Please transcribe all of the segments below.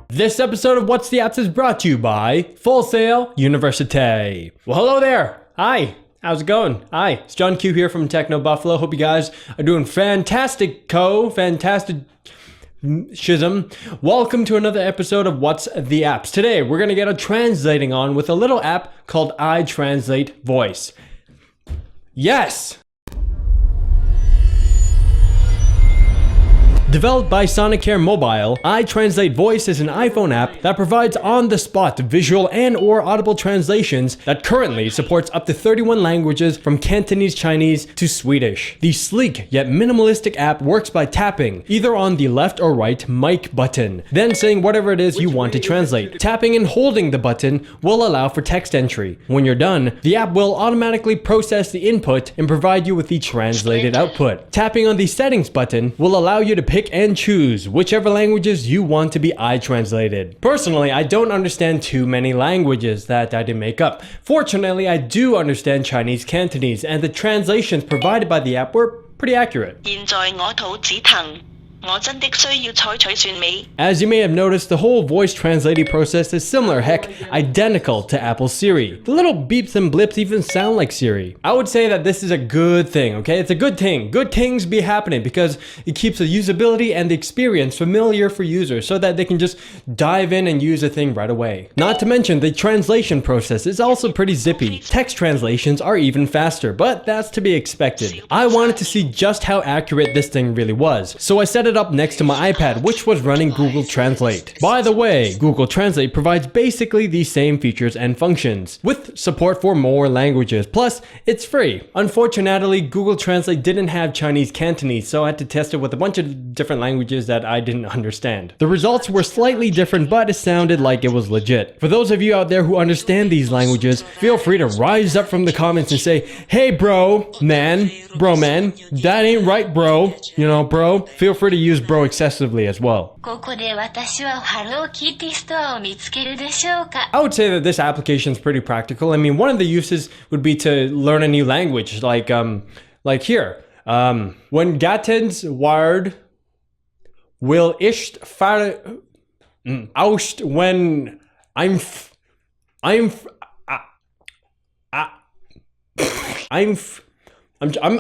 This episode of What's the Apps is brought to you by Full Sail University. Well, hello there. Hi. How's it going? Hi, it's John Q here from Techno Buffalo. Hope you guys are doing fantastic Shizm. Welcome to another episode of What's the Apps. Today, we're going to get a translating on with a little app called iTranslate Voice. Yes! Developed by Sonicare Mobile, iTranslate Voice is an iPhone app that provides on-the-spot visual and or audible translations that currently supports up to 31 languages from Cantonese Chinese to Swedish. The sleek yet minimalistic app works by tapping either on the left or right mic button, then saying whatever it is you want to translate. Tapping and holding the button will allow for text entry. When you're done, the app will automatically process the input and provide you with the translated output. Tapping on the settings button will allow you to pick and choose whichever languages you want to be iTranslated. Personally, I don't understand too many languages that I didn't make up. Fortunately, I do understand Chinese Cantonese, and the translations provided by the app were pretty accurate. As you may have noticed, the whole voice translating process is similar, heck, identical to Apple's Siri. The little beeps and blips even sound like Siri. I would say that this is a good thing, okay? It's a good thing. Good things be happening because it keeps the usability and the experience familiar for users so that they can just dive in and use a thing right away. Not to mention, the translation process is also pretty zippy. Text translations are even faster, but that's to be expected. I wanted to see just how accurate this thing really was, so I set it up next to my iPad, which was running Google Translate. By the way, Google Translate provides basically the same features and functions, with support for more languages, plus it's free. Unfortunately, Google Translate didn't have Chinese Cantonese, so I had to test it with a bunch of different languages that I didn't understand. The results were slightly different, but it sounded like it was legit. For those of you out there who understand these languages, feel free to rise up from the comments and say, hey bro, man, that ain't right bro, you know bro. Feel free to use bro excessively as well. I would say that this application is pretty practical. I mean, one of the uses would be to learn a new language, like here. When Gatens Ward will ischt far auscht when I'm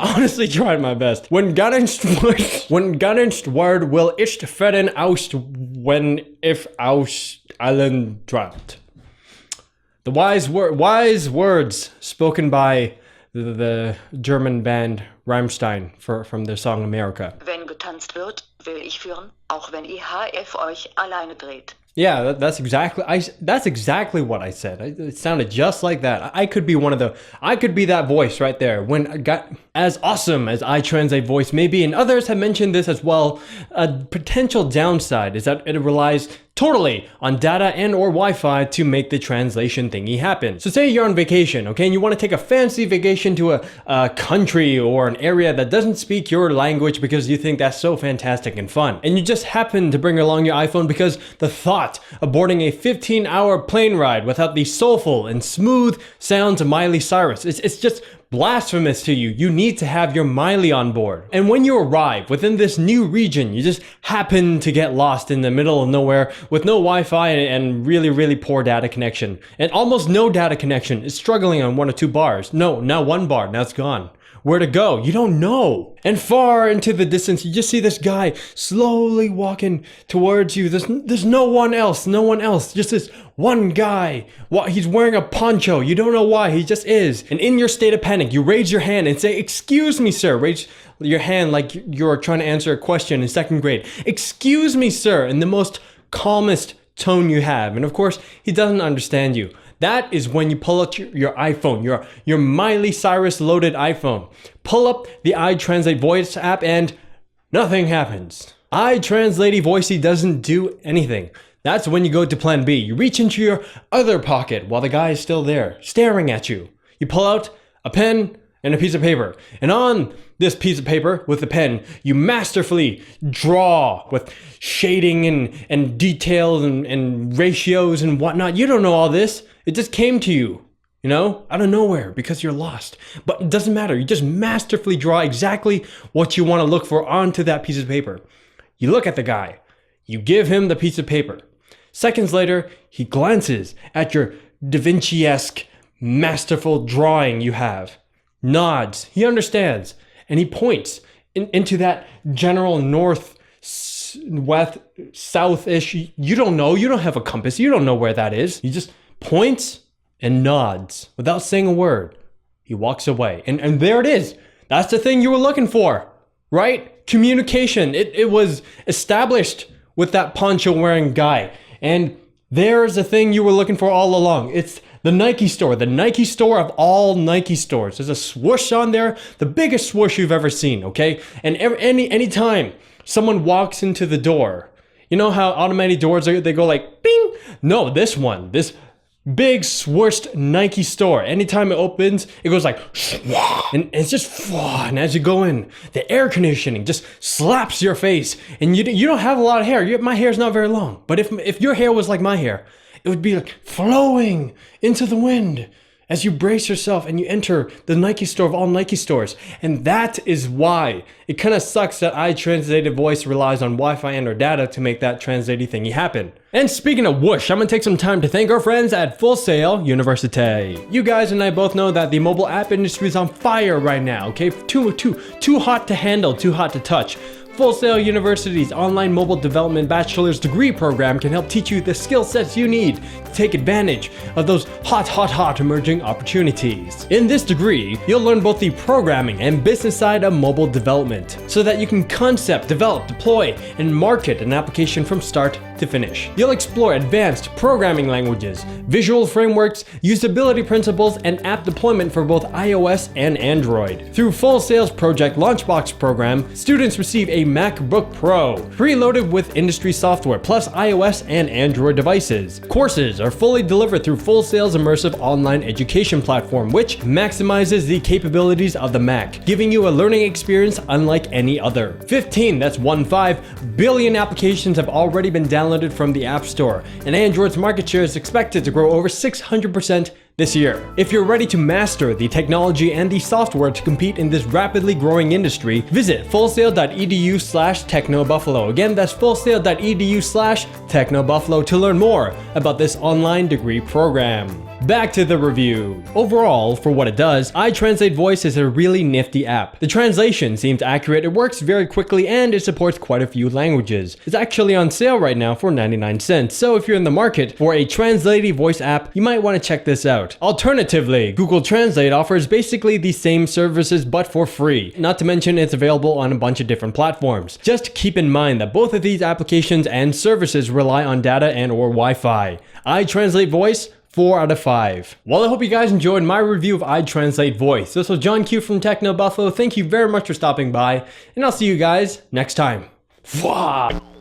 honestly trying my best. When Ganenst word will ist feren auscht when if aus allen drat. The wise words spoken by the German band Rammstein from their song America. Wenn getanzt wird, will ich führen, auch wenn IHF euch alleine dreht. Yeah, that's exactly what I said. It sounded just like that. I could be that voice right there. When I got as awesome as iTranslate Voice may be, and others have mentioned this as well, a potential downside is that it relies totally on data and or Wi-Fi to make the translation thingy happen. So say you're on vacation, okay, and you want to take a fancy vacation to a country or an area that doesn't speak your language because you think that's so fantastic and fun. And you just happen to bring along your iPhone because the thought of boarding a 15-hour plane ride without the soulful and smooth sounds of Miley Cyrus, it's just blasphemous to you. You need to have your Miley on board. And when you arrive within this new region, you just happen to get lost in the middle of nowhere with no Wi-Fi and really poor data connection. And almost no data connection. It's struggling on 1 or 2 bars. No, now 1 bar, now it's gone. Where to go? You don't know. And far into the distance, you just see this guy slowly walking towards you. There's no one else, just this one guy. He's wearing a poncho. You don't know why, he just is. And in your state of panic, you raise your hand and say, excuse me, sir. Raise your hand like you're trying to answer a question in 2nd grade. Excuse me, sir, in the most calmest tone you have. And of course, he doesn't understand you. That is when you pull out your iPhone, your Miley Cyrus loaded iPhone. Pull up the iTranslate Voice app and nothing happens. iTranslate Voicey doesn't do anything. That's when you go to plan B. You reach into your other pocket while the guy is still there, staring at you. You pull out a pen and a piece of paper. And on this piece of paper with the pen, you masterfully draw with shading and details and ratios and whatnot. You don't know all this. It just came to you. you know, out of nowhere because you're lost. But it doesn't matter. You just masterfully draw exactly what you want to look for onto that piece of paper. You look at the guy. You give him the piece of paper. Seconds later, he glances at your Da Vinci-esque, masterful drawing you have. Nods. He understands. And he points into that general north, west, south-ish. You don't know. You don't have a compass. You don't know where that is. He just points and nods without saying a word. He walks away. And there it is. That's the thing you were looking for, right? Communication. It was established with that poncho-wearing guy. And there's the thing you were looking for all along. It's the Nike store of all Nike stores. There's a swoosh on there, the biggest swoosh you've ever seen, okay? And anytime someone walks into the door, you know how automatic doors, they go like, bing? No, this big swooshed Nike store. Anytime it opens, it goes like, and it's just, and as you go in, the air conditioning just slaps your face. And you don't have a lot of hair. My hair's not very long. But if your hair was like my hair, it would be like flowing into the wind as you brace yourself and you enter the Nike store of all Nike stores. And that is why it kind of sucks that iTranslate voice relies on Wi-Fi and or data to make that translating thingy happen. And speaking of whoosh, I'm gonna take some time to thank our friends at Full Sail University. You guys and I both know that the mobile app industry is on fire right now, okay? Too hot to handle, too hot to touch. Full Sail University's online mobile development bachelor's degree program can help teach you the skill sets you need to take advantage of those hot emerging opportunities. In this degree, you'll learn both the programming and business side of mobile development so that you can concept, develop, deploy, and market an application from start to finish. You'll explore advanced programming languages, visual frameworks, usability principles, and app deployment for both iOS and Android. Through Full Sail's Project Launchbox program, students receive a MacBook Pro, preloaded with industry software, plus iOS and Android devices. Courses are fully delivered through Full Sail's immersive online education platform, which maximizes the capabilities of the Mac, giving you a learning experience unlike any other. 15 billion applications have already been downloaded from the App Store, and Android's market share is expected to grow over 600% this year. If you're ready to master the technology and the software to compete in this rapidly growing industry, visit fullsail.edu/technobuffalo. Again, that's fullsail.edu/technobuffalo to learn more about this online degree program. Back to the review. Overall, for what it does, iTranslate Voice is a really nifty app. The translation seems accurate, it works very quickly, and it supports quite a few languages. It's actually on sale right now for 99 cents, so if you're in the market for a translating voice app, you might want to check this out. Alternatively, Google Translate offers basically the same services but for free. Not to mention it's available on a bunch of different platforms. Just keep in mind that both of these applications and services rely on data and or Wi-Fi. iTranslate Voice, 4 out of 5. Well, I hope you guys enjoyed my review of iTranslate Voice. This was John Q from Techno Buffalo. Thank you very much for stopping by, and I'll see you guys next time. Fwah!